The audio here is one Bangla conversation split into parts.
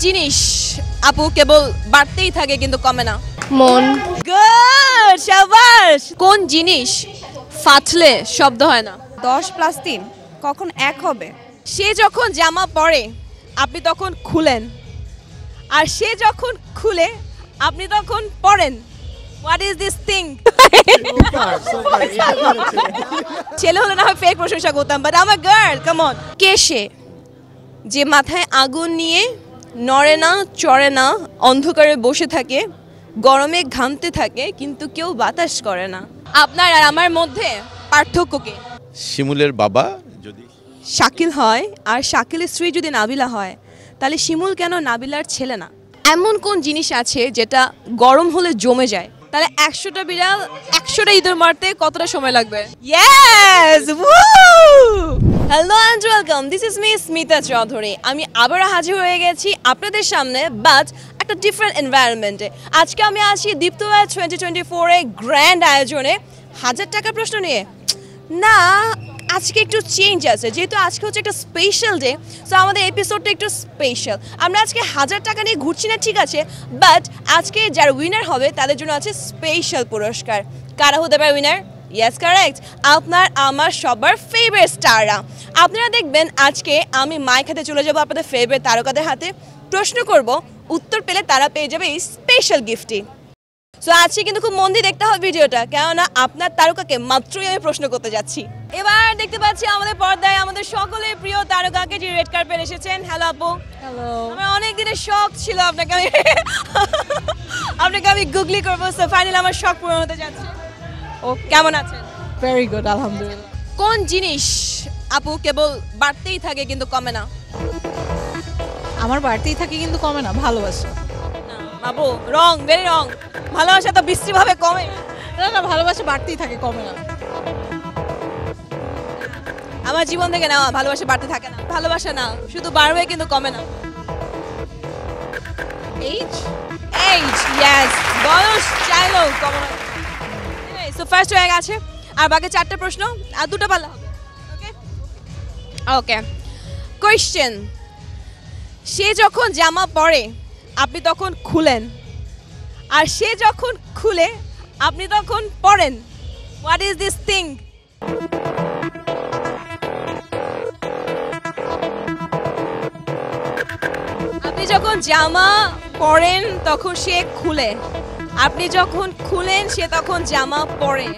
জিনিস আপু কেবল বাড়তেই থাকে কিন্তু কমে না? মন। গুড, শাবাশ। কোন জিনিস ফাটলে শব্দ হয় না? 10 + 3 কখন 1 হবে? সে যখন জামা পরে আপনি তখন খুলেন, আর সে যখন খুলে আপনি তখন পরেন। What is this thing? ছেলে হলে না হয় ফেক প্রশংসা করতাম, বাট আমার গার্ল, কাম অন। কে সে যে মাথায় আগুন নিয়ে নড়ে না, চড়ে না, অন্ধকারে বসে থাকে, গরমে ঘামতে থাকে, কিন্তু কেউ বাতাস করে না? আপনার আর আমার মধ্যে পার্থক্য কি? শিমুলের বাবা যদি শাকিল হয় আর শাকিলের স্ত্রী যদি নাবিলা হয়, তাহলে শিমুল কেন নাবিলার ছেলে না? এমন কোন জিনিস আছে যেটা গরম হলে জমে যায়? তাহলে 100টা বিড়াল 100টা ইঁদুর মারতে কতটা সময় লাগবে? Yes! Hello and welcome, this is me Smita Chowdhury. আমি আবার হাজির হয়ে গেছি আপনাদের সামনে, বাট একটা ডিফারেন্ট এনভায়রনমেন্টে। আজকে আমি আছি দীপ্ত 2024 এর গ্র্যান্ড আয়োজনে 1000 টাকার প্রশ্ন নিয়ে। না, আজকে একটু চেঞ্জ আছে, যেহেতু আজকে হচ্ছে একটা স্পেশাল ডে, সো আমাদের এপিসোডটা একটু স্পেশাল। আমরা আজকে 1000 টাকা নিয়ে ঘুরছি না, ঠিক আছে, বাট আজকে যারা উইনার হবে তাদের জন্য আছে স্পেশাল পুরস্কার। কারা হতে পারে উইনার? ইয়েস, কারেক্ট, আপনার আমার সবার ফেভারিট স্টাররা। আপনারা দেখবেন আজকে আমি মাইক হাতে চলে যাব আপনাদের ফেভারিট তারকাদের হাতে, প্রশ্ন করব, উত্তর পেলে তারা পেয়ে যাবে এই স্পেশাল গিফটটি। সো আজকে কিন্তু খুব মন দিয়ে দেখতে হবে ভিডিওটা, কেননা আপনার তারকাকে মাত্রই আমি প্রশ্ন করতে যাচ্ছি। এবার দেখতে পাচ্ছি আমাদের পর্দায় আমাদের সকলের প্রিয় তারকাকে, যে রেড কার্পেট এসেছেন। হ্যালো আপু। হ্যালো। আমার অনেক দিনের শখ ছিল আপনাকে আমি গুগলি করবো, সো ফাইনালি আমার শখ পূরণ হতে যাচ্ছে। ও কেমন আছেন? ভেরি গুড, আলহামদুলিল্লাহ। কোন জিনিস আপু কেবল বাড়তেই থাকে কিন্তু কমে না? আমার বাড়তেই থাকে কিন্তু কমে না, ভালোবাসা। না আপু, রং, ভেরি রং। ভালোবাসা তো বিশ্রীভাবে কমে। না না, ভালোবাসা বাড়তেই থাকে, কমে না। আমার জীবন থেকে নেওয়া, ভালোবাসা বাড়তে থাকে না। ভালোবাসা না, শুধু বাড়বে কিন্তু কমে না। এইজ। এইজ, ইয়েস, বয়স চাইলেও কমে না। সো ফার্স্ট হয়ে গেছে, আর বাকি 4টা প্রশ্ন, আর 2টা পালা হবে। ওকে ওকে, কোয়েশ্চেন। সে যখন জামা পরে আপনি তখন খুলেন, আর সে যখন খুলে আপনি তখন পরেন। What is this thing? আপনি যখন জামা পরেন তখন সে খুলে, আপনি যখন খুলেন সে তখন জামা পরে।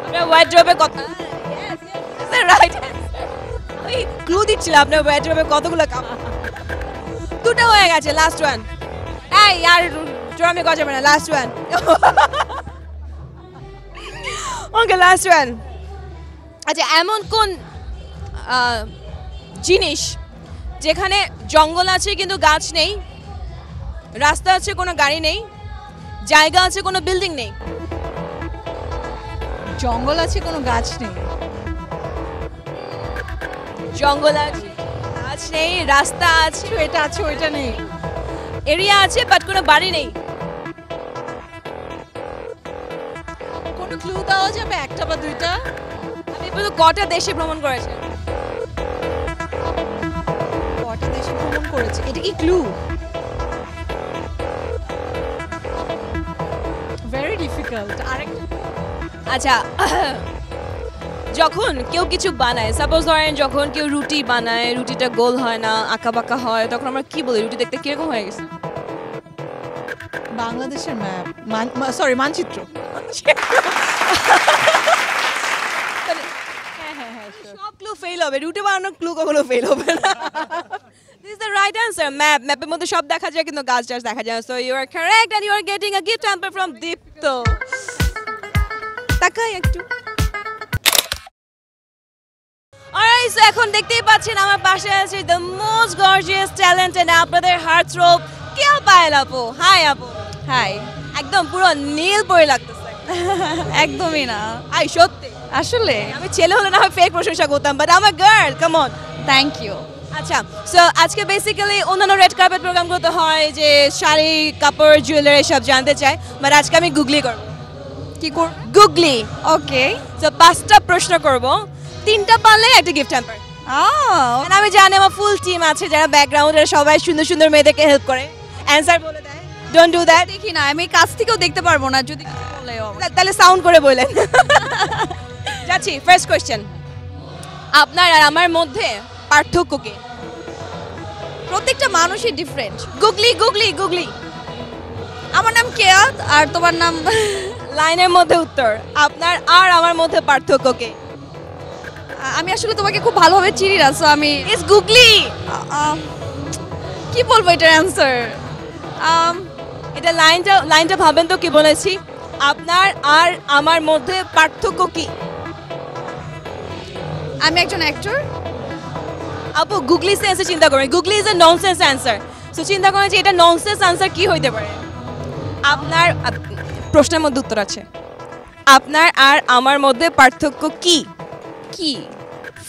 আপনার ওয়ার্ড্রোবে কত? রাইট, আমি ক্লু দিচ্ছিলাম আপনার ওয়ার্ড্রোবে কতগুলো কাপড়। 2টা হয়ে গেছে, লাস্ট ওয়ান। এই আর ড্রামে গজাবে না, লাস্ট ওয়ান। ওকে, লাস্ট ওয়ান। আচ্ছা, এমন কোন জিনিস যেখানে জঙ্গল আছে কিন্তু গাছ নেই, রাস্তা আছে কোনো গাড়ি নেই, জায়গা আছে কোনো বিল্ডিং নেই? জঙ্গল আছে, কোনো গাছ নেই। জঙ্গল আছে, গাছ নেই, রাস্তা আছে, এটা আছে, ওইটা নেই। এরিয়া আছে বাট কোনো বাড়ি নেই। কোনো ক্লু দেওয়া যাবে, একটা বা 2টা? আপনি পুরো কটা দেশে ভ্রমণ করেছেন? কটা দেশে ভ্রমণ করেছে? এটা কি ক্লু? Very difficult. আরেকটা। আচ্ছা, যখন কেউ কিছু বানায়, সাপোজ ধরেন যখন কেউ রুটি বানায়, রুটিটা গোল হয় না, আঁকা বাঁকা হয়, তখন আমরা কি বলি? রুটি দেখতে কিরকম হয়ে গেছে? বাংলাদেশের ম্যাপ, সরি, মানচিত্র। সব ক্লু ফেল হবে, রুটি বানানোর ক্লু কখনো ফেল হবে না। This is the right answer. Map, ম্যাপের মধ্যে সব দেখা যায় কিন্তু গাছ টাছ দেখা যায়। So you are correct and you are getting a gift hamper from Dipto. তাকাই একটু। Alright, so এখন দেখতেই পাচ্ছেন আমার পাশে আছে the most gorgeous talented আপনাদের heartthrob কেয়া পায়েল আপু। হাই আপু। হাই। একদম পুরো নীল পরে লাগতেছে। একদমই না। আই সত্যি, আসলে আমি ছেলে হলে না হয় ফেক প্রশংসা করতাম, বাট আমার girl, come on. Thank you. আচ্ছা, সো আজকে বেসিক্যালি অন্যান্য রেড কার্পেট প্রোগ্রামগুলোতে হয় যে শাড়ি, কাপড়, জুয়েলারি সব জানতে চাই, বাট আজকে আমি গুগলি করব। কি করব? গুগলি। ওকে। সো 5টা প্রশ্ন করব, 3টা পারলে একটা গিফট হ্যাম্পার। And আমি জানি আমার ফুল টিম আছে যারা ব্যাকগ্রাউন্ডে সবাই সুন্দর সুন্দর মেয়েদেরকে হেল্প করে অ্যানসার বলে দেয় ডোন্ট ডু দ্যাট দেখি না, আমি কাছ থেকেও দেখতে পারবো না যদি কিছু বলেও। তাহলে সাউন্ড করে বলেন যাচ্ছি ফার্স্ট কোশ্চেন আপনার আর আমার মধ্যে পার্থক্য কি প্রত্যেকটা মানুষই ডিফারেন্ট। গুগলি গুগলি গুগলি আমার নাম কেয়াত আর তোমার নাম লাইনের মধ্যে উত্তর আপনার আর আমার মধ্যে পার্থক্য কি আমি আসলে তোমাকে খুব ভালোভাবে চিনি না, সো আমি ইস গুগলি কি বলবো এটার অ্যান্সার। এটা লাইনটা ভাবেন তো কি বলেছি আপনার আর আমার মধ্যে পার্থক্য কি আমি একজন অ্যাক্টর। আপু গুগলি সেন্সে চিন্তা করেন googly is a nonsense answer so চিন্তা করেন যে এটা ননসেন্স অ্যান্সার কি হইতে পারে আপনার প্রশ্নের মধ্যে উত্তর আছে আপনার আর আমার মধ্যে পার্থক্য কি কি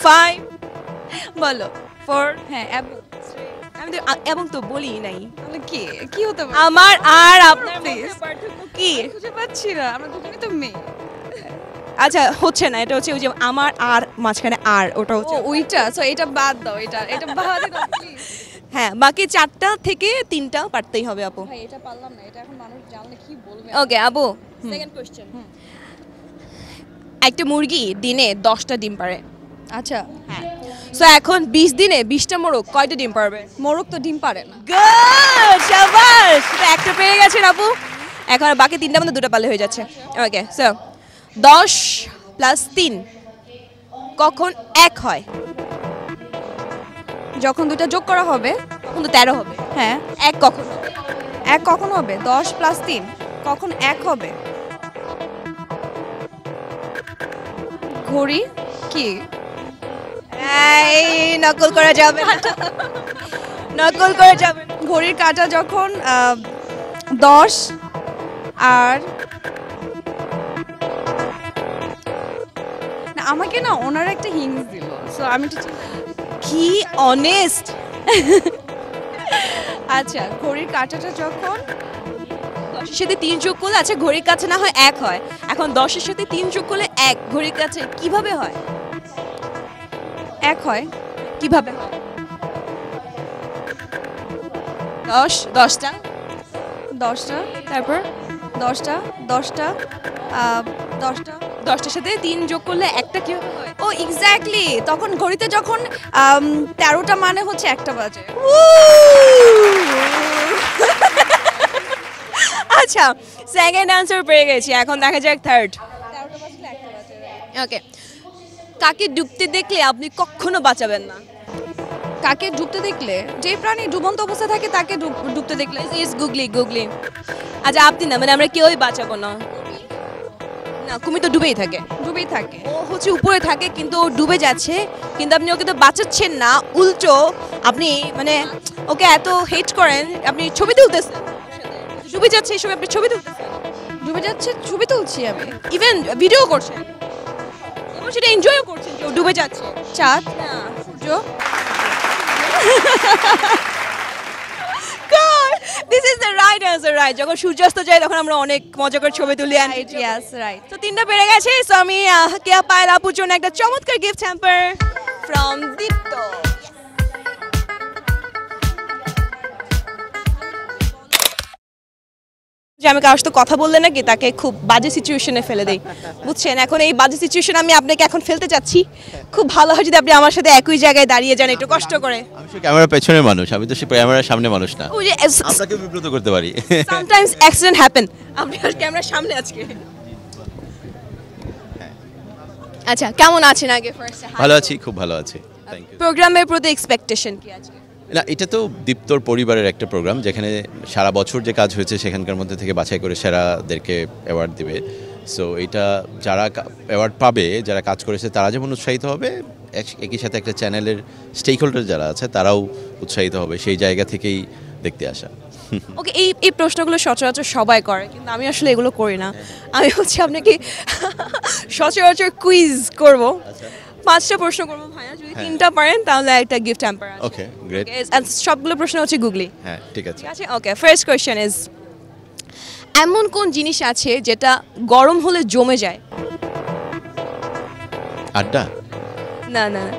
5 বলো? 4 হ্যাঁ, আমি তো এবং তো বলি নাই তাহলে কি কি হতে পারে? আমার আর আপনার মধ্যে Please. পার্থক্য কি খুঁজে পাচ্ছি না, আমরা দুজনেই তো মেয়ে। আচ্ছা হচ্ছে না এটা হচ্ছে ওই যে আমার আর মাঝখানে আর ওটা ও হচ্ছে ওইটা, সো এটা বাদ দাও, এটা বাদ দাও প্লিজ। হ্যাঁ বাকি 4টা থেকে 3টা পারতেই হবে আপু ভাই এটা পারলাম না, এটা এখন মানুষ জানলে কি বলবে। ওকে আপু সেকেন্ড কোশ্চেন একটা মুরগি দিনে 10টা ডিম পারে আচ্ছা, হ্যাঁ সো এখন 20 দিনে 20টা মোরগ কয়টা ডিম পারবে মোরগ তো ডিম পারে না। গুড শাবাশ এটা একটা পেরে গেছেন আপু এখন আর বাকি 3টার মধ্যে 2টা পারলে হয়ে যাচ্ছে ওকে সো 10 প্লাস 3 কখন 1 হয় যখন দুটো যোগ করা হবে তখন তো 13 হবে হ্যাঁ 1 কখন হবে 1 কখন হবে? 10 প্লাস 3 কখন 1 হবে? ঘড়ি কি? এই নকল করা যাবে না নকল করা যাবে না। ঘড়ির কাঁটা যখন 10 আর না, আমাকে না ওনারা একটা হিন্টস দিল, সো আমি একটু কি অনেস্ট আচ্ছা ঘড়ির কাঁটাটা যখন 10 এর সাথে 3 যোগ করলে আচ্ছা ঘড়ির কাছে না হয় 1 হয় এখন 10 এর সাথে 3 যোগ করলে 1 ঘড়ির কাছে কিভাবে হয় 1 হয়। কিভাবে হয় 10টা 10টা তারপর 10টা 10টা 10টা 10টার সাথে 3 যোগ করলে একটা কিভাবে হয় ও এক্স্যাক্টলি, তখন ঘড়িতে যখন 13টা মানে হচ্ছে 1টা বাজে। আচ্ছা সেকেন্ড আনসার পেয়ে গেছি এখন দেখা যাক থার্ড 13টা বাজলে 1টা বাজে। ওকে কাকে ডুবতে দেখলে আপনি কখনো বাঁচাবেন না কাকে ডুবতে দেখলে? যে প্রাণী ডুবন্ত অবস্থা থাকে তাকে ডুবতে দেখলে। ইজ গুগলি গুগলি আচ্ছা আপনি না মানে আমরা কেউই বাঁচাবো না না কুমির তো ডুবেই থাকে ডুবেই থাকে। ও হচ্ছে উপরে থাকে কিন্তু ও ডুবে যাচ্ছে কিন্তু আপনি ওকে তো বাঁচাচ্ছেন না উল্টো আপনি মানে ওকে এত হেট করেন আপনি ছবি তুলতেছেন ডুবে যাচ্ছে এই সময় আপনি ছবি তুলতেছেন ডুবে যাচ্ছে ছবি তুলছি আমি। ইভেন ভিডিও করছেন এবং সেটা এনজয়ও করছেন যে ও ডুবে যাচ্ছে চাঁদ না সূর্য God, this is the right answer, right? যখন সূর্যাস্ত যায় তখন আমরা অনেক মজা করে ছবি তুলি and ইয়েস রাইট। তো 3টা পেরে গেছে সো আমি কেয়া পায়েল আপুর জন্য একটা চমৎকার গিফট হ্যাম্পার ফ্রম দীপ্ত যে আমি কারোর সাথে কথা বললে নাকি তাকে খুব বাজে সিচুয়েশনে ফেলে দেই বুঝছেন এখন এই বাজে সিচুয়েশন আমি আপনাকে এখন ফেলতে চাচ্ছি খুব ভালো হয় যদি আপনি আমার সাথে একই জায়গায় দাঁড়িয়ে যান একটু কষ্ট করে আমি সে ক্যামেরার পেছনের মানুষ আমি তো সে ক্যামেরার সামনে মানুষ না ওই যে আপনাকে বিব্রত করতে পারি sometimes accident happen আপনি আর ক্যামেরার সামনে আজকে আচ্ছা কেমন আছেন আগে ফার্স্ট ভালো আছি খুব ভালো আছি থ্যাংক ইউ প্রোগ্রামের প্রতি এক্সপেকটেশন কি আছে না এটা তো দীপ্তর পরিবারের একটা প্রোগ্রাম যেখানে সারা বছর যে কাজ হয়েছে সেখানকার মধ্যে থেকে বাছাই করে সেরাদেরকে অ্যাওয়ার্ড দিবে সো এটা যারা অ্যাওয়ার্ড পাবে যারা কাজ করেছে তারা যেমন উৎসাহিত হবে একই সাথে একটা চ্যানেলের স্টেক হোল্ডার যারা আছে তারাও উৎসাহিত হবে সেই জায়গা থেকেই দেখতে আসা ওকে এই প্রশ্নগুলো সচরাচর সবাই করে কিন্তু আমি আসলে এগুলো করি না আমি হচ্ছে আপনাকে সচরাচর কুইজ করব 5টা প্রশ্ন করবো ভাইয়া যদি 3টা পারেন তাহলে একটা গিফট হ্যাম্পার আছে ওকে গ্রেট সবগুলো প্রশ্ন হচ্ছে গুগলি হ্যাঁ ঠিক আছে ঠিক আছে ওকে ফার্স্ট কোশ্চেন ইজ এমন কোন জিনিস আছে যেটা গরম হলে জমে যায় আড্ডা না না না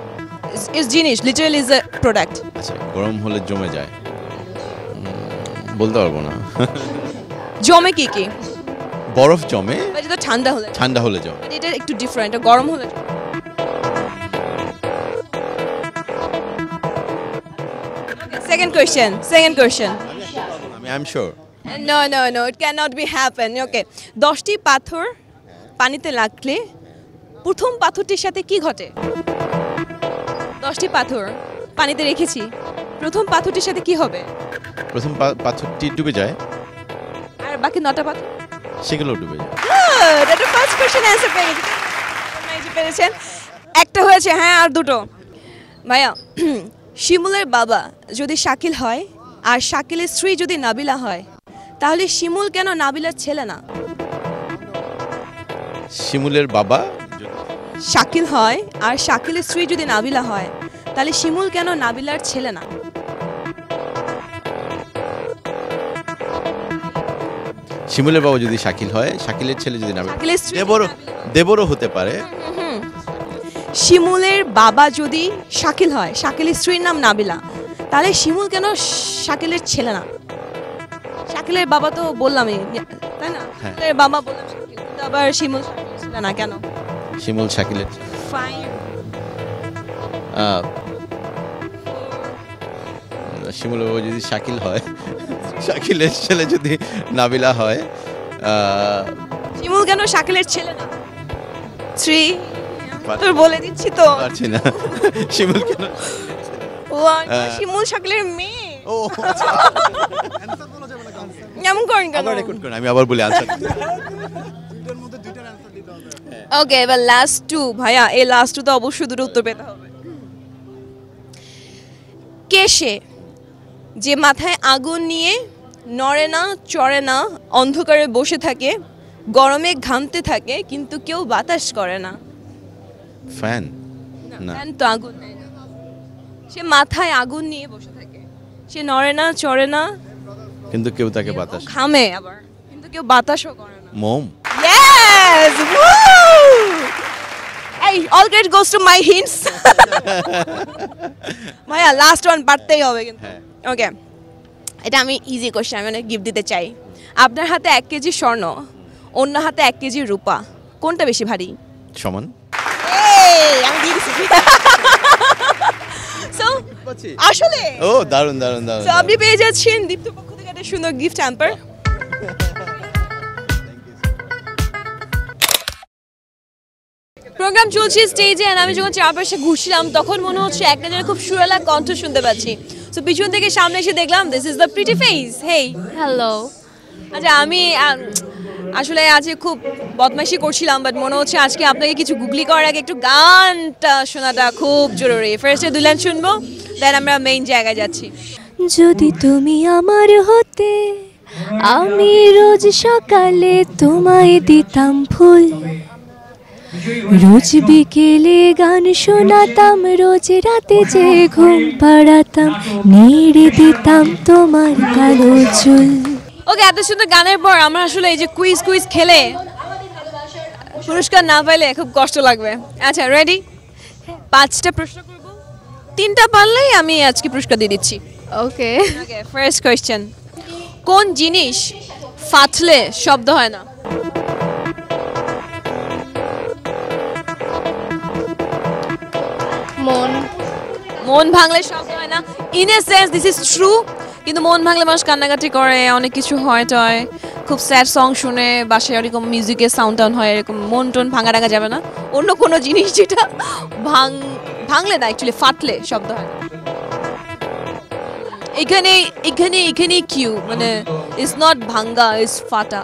ইজ জিনিস, লিটারালি ইজ এ প্রোডাক্ট। আচ্ছা, গরম হলে জমে যায়, বলতে পারবো না। জমে কি কি? বরফ জমে, এটা তো ঠান্ডা হলে, ঠান্ডা হলে জমে। এটা একটু ডিফারেন্ট, গরম হলে। Second question. I am sure. No, it cannot be happen. Okay. 10টি পাথর পানিতে লাগলে প্রথম পাথরটির সাথে কি ঘটে? 10টি পাথর পানিতে রেখেছি, প্রথম পাথরটির সাথে কি হবে? প্রথম পাথরটি ডুবে যায়, আর বাকি 9টা পাথর সেগুলো ডুবে যায়। Good. এটা ফার্স্ট কোশ্চেন অ্যানসার পেয়ে গেছি। পেরেছেন, একটা হয়েছে। হ্যাঁ, আর দুটো। ভাইয়া, শিমুলের বাবা যদি শাকিল হয় আর শাকিলের স্ত্রী যদি নাবিলা হয়, তাহলে শিমুল কেন নাবিলার ছেলে না? শিমুলের বাবা শাকিল হয় আর শাকিলের স্ত্রী যদি নাবিলা হয়, তাহলে শিমুল কেন নাবিলার ছেলে না? শিমুলের বাবা যদি শাকিল হয়, শাকিলের ছেলে যদি নাবিলা, শাকিলের স্ত্রী দেবরও হতে পারে। শিমুলের বাবা যদি শাকিল হয়, শাকিলের স্ত্রীর নাম নাবিলা, তাহলে শিমুল কেন শাকিলের ছেলে না? শাকিলের বাবা তো বললামই, তাই না? শাকিলের বাবা বললাম শাকিল, কিন্তু আবার শিমুল শাকিলের ছেলে না কেন? শিমুল শাকিলের, শিমুলের বাবা যদি শাকিল হয়, শাকিলের ছেলে যদি নাবিলা হয়, শিমুল কেন শাকিলের ছেলে না? তোর বলে দিচ্ছি তো, পারছি না। শিমুল কেন? শিমুল শাকিলের মেয়ে। ও, এমন করেন কেন? আবার রেকর্ড করেন, আমি আবার বলি আনসার। ওকে, এবার লাস্ট টু। ভাইয়া, এই লাস্ট টু তো অবশ্যই দুটো উত্তর পেতে হবে। কে সে যে মাথায় আগুন নিয়ে নড়ে না, চড়ে না, অন্ধকারে বসে থাকে, গরমে ঘামতে থাকে, কিন্তু কেউ বাতাস করে না? ফ্যান না, ফ্যান তো আগুন নেয় না। সে মাথায় আগুন নিয়ে বসে থাকে, সে নড়ে না, চড়ে না, কিন্তু কেউ তাকে বাতাস, ঘামে আবার, কিন্তু কেউ বাতাসও করে না। মোম। Yes! Woo! Hey, all credit goes to my hints. ভাইয়া, লাস্ট ওয়ান পারতেই হবে কিন্তু। ওকে, এটা আমি ইজি কোশ্চেন, আমি গিফট দিতে চাই। আপনার হাতে 1 কেজি স্বর্ণ, অন্য হাতে 1 কেজি রূপা, কোনটা বেশি ভারী? সমান। আমি দিয়ে দিছি। So, আসলে ও, দারুণ দারুণ দারুণ। So, আপনি পেয়ে যাচ্ছেন দীপ্ত পক্ষ থেকে একটা সুন্দর গিফট হ্যাম্পার। প্রোগ্রাম চলছে স্টেজে, আর আমি যখন চারপাশে ঘুরছিলাম তখন মনে হচ্ছে একটা যেন খুব সুরেলা কণ্ঠ শুনতে পাচ্ছি। তো পিছন থেকে সামনে এসে দেখলাম this is the pretty face. Hey, hello. আচ্ছা, আমি আসলে আজকে খুব বদমাইশি করছিলাম, বাট মনে হচ্ছে আজকে আপনাকে কিছু গুগলি করার আগে একটু গানটা শোনাটা খুব জরুরি। ফার্স্টে 2 লাইন শুনবো, দেন আমরা মেইন জায়গায় যাচ্ছি। যদি তুমি আমার হতে, আমি রোজ সকালে তোমায় দিতাম ফুল, রোজ বিকেলে গান শোনাতাম, রোজ রাতে যে ঘুম পাড়াতাম, নেড়ে দিতাম তোমার কালো চুল। ওকে, এত সুন্দর গানের পর আমরা আসলে এই যে কুইজ খেলে পুরস্কার না পাইলে খুব কষ্ট লাগবে। আচ্ছা, রেডি? 5টা প্রশ্ন করব, 3টা পারলেই আমি আজকে পুরস্কার দিয়ে দিচ্ছি। ওকে। ওকে, ফার্স্ট কোয়েশ্চেন। কোন জিনিস ফাটলে শব্দ হয় না? মন ভাঙলে শব্দ হয় না। In a sense this is true, কিন্তু মন ভাঙলে মানুষ কান্নাকাটি করে, অনেক কিছু হয় টয়, খুব স্যাড সং শুনে বাসায় এরকম মিউজিকের সাউন্ড টাউন হয়, এরকম মন টন ভাঙা রাখা যাবে না। অন্য কোনো জিনিস যেটা ভাঙলে না, অ্যাকচুয়ালি ফাটলে শব্দ হয় না। এখানে কিউ মানে ইজ নট ভাঙ্গা, ইজ ফাটা।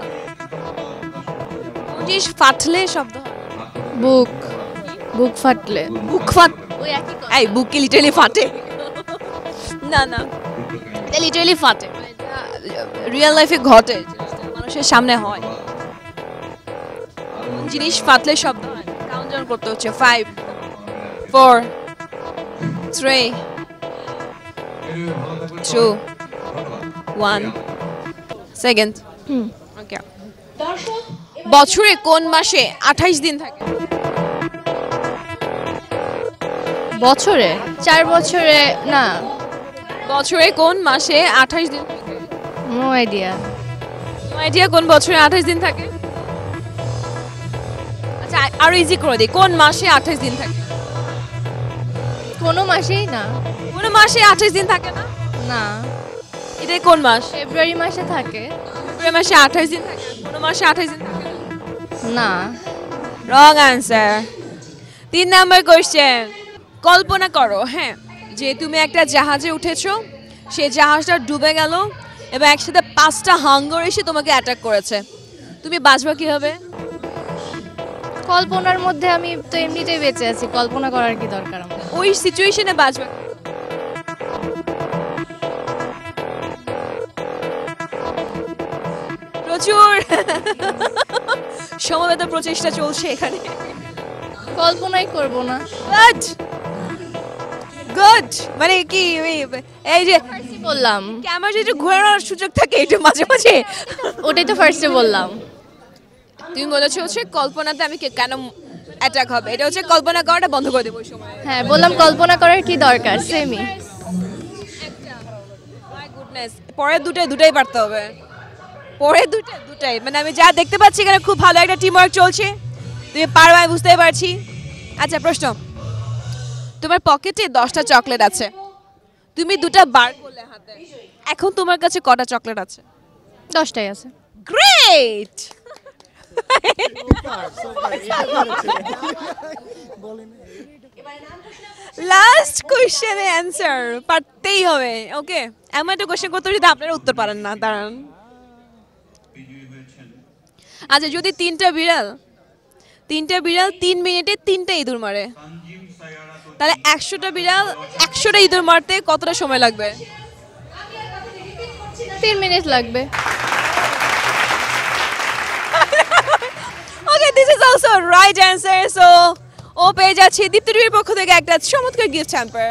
কোন জিনিস ফাটলে শব্দ হয়? বুক ফাটলে। বুক ফাট, ওই একই কথা। এই বুক কি লিটারালি ফাটে? না, এটা লিটারালি ফাটে, রিয়েল লাইফে ঘটে, মানুষের সামনে হয়। জিনিস ফাটলে শব্দ হয়। কাউন্ট ডাউন করতে হচ্ছে। 5 4 3 2 1 সেকেন্ড। ওকে, বছরে কোন মাসে 28 দিন থাকে? বছরে 4 বছরে না, বছরে কোন মাসে 28 দিন? No idea. নো আইডিয়া কোন বছরে 28 দিন থাকে? আচ্ছা আরো ইজি করে দিই, কোন মাসে 28 দিন থাকে? কোনো মাসেই না। কোন মাসে 28 দিন থাকে না? না, এটা কোন মাস? ফেব্রুয়ারি মাসে থাকে। ফেব্রুয়ারি মাসে 28 দিন থাকে? কোন মাসে 28 দিন থাকে? না। Wrong answer. 3 নাম্বার কোশ্চেন, কল্পনা করো হ্যাঁ যে তুমি একটা জাহাজে উঠেছো, সেই জাহাজটা ডুবে গেল এবং একসাথে 5টা হাঙ্গর এসে তোমাকে অ্যাটাক করেছে, তুমি বাঁচবা কিভাবে? কল্পনার মধ্যে আমি তো এমনিতেই বেঁচে আছি, কল্পনা করার কি দরকার আমার? ওই সিচুয়েশনে বাঁচবা? প্রচুর সমবেত প্রচেষ্টা চলছে এখানে। কল্পনাই করব না। গুড গুড, মানে কি এই যে বললাম, ক্যামেরা একটু ঘোরানোর সুযোগ থাকে একটু মাঝে মাঝে, ওটাই তো ফার্স্টে বললাম। তুমি বলেছো হচ্ছে কল্পনাতে আমি কেন অ্যাটাক হবে, এটা হচ্ছে কল্পনা করাটা বন্ধ করে দেবো ওই সময়। হ্যাঁ বললাম কল্পনা করার কি দরকার, সেমই। মাই গুডনেস, পরের দুটাই পারতে হবে, পরের দুটাই মানে আমি যা দেখতে পাচ্ছি এখানে খুব ভালো একটা টিম ওয়ার্ক চলছে, তুমি পারবে আমি বুঝতেই পারছি। আচ্ছা প্রশ্ন, তোমার পকেটে 10টা চকলেট আছে, তুমি 2টা বার করলে হাতে, এখন তোমার কাছে কটা চকলেট আছে? 10টাই আছে। গ্রেট। লাস্ট কোশ্চেনে অ্যান্সার পারতেই হবে, ওকে? এমন একটা কোশ্চেন করতে যদি আপনারা উত্তর পারেন না, দাঁড়ান। আচ্ছা যদি তিনটা বিড়াল 3 মিনিটে 3টা ইঁদুর মারে, তাহলে 100টা বিড়াল 100টা ইঁদুর মারতে কতটা সময় লাগবে? 3 মিনিট লাগবে। Okay, this is also right answer. So ও পেয়ে যাচ্ছে দীপ্তি টিভির পক্ষ থেকে একটা চমৎকার গিফট হ্যাম্পার।